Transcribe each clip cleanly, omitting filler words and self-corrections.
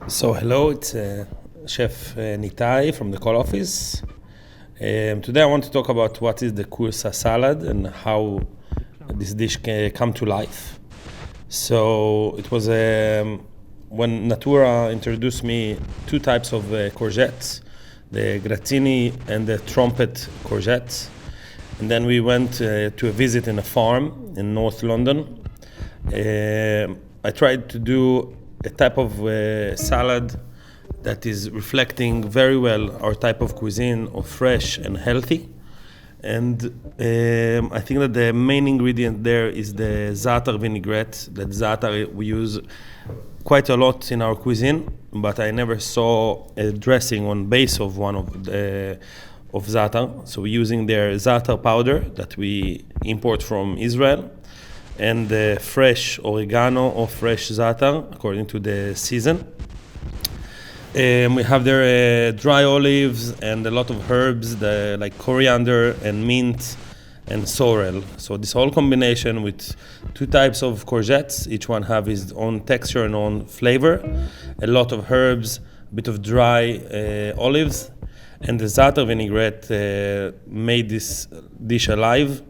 So hello, it's Chef Nitai from the call office. Today I want to talk about what is the KUSSA salad and how this dish can come to life. So it was when Natoora introduced me two types of courgettes, the grazzini and the trumpet courgettes. And then we went to a visit in a farm in North London. I tried to do a type of salad that is reflecting very well our type of cuisine of fresh and healthy. And I think that the main ingredient there is the za'atar vinaigrette. That za'atar we use quite a lot in our cuisine, but I never saw a dressing on base of one of za'atar. So we're using their za'atar powder that we import from Israel, and the fresh oregano or fresh za'atar according to the season. We have their dry olives and a lot of herbs like coriander and mint and sorrel. So this whole combination with two types of courgettes, each one have its own texture and own flavor, a lot of herbs, a bit of dry olives, and the za'atar vinaigrette made this dish alive.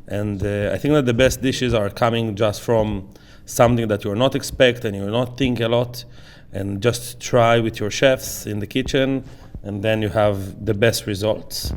And I think that the best dishes are coming just from something that you're not expect and you're not think a lot, and just try with your chefs in the kitchen, and then you have the best results.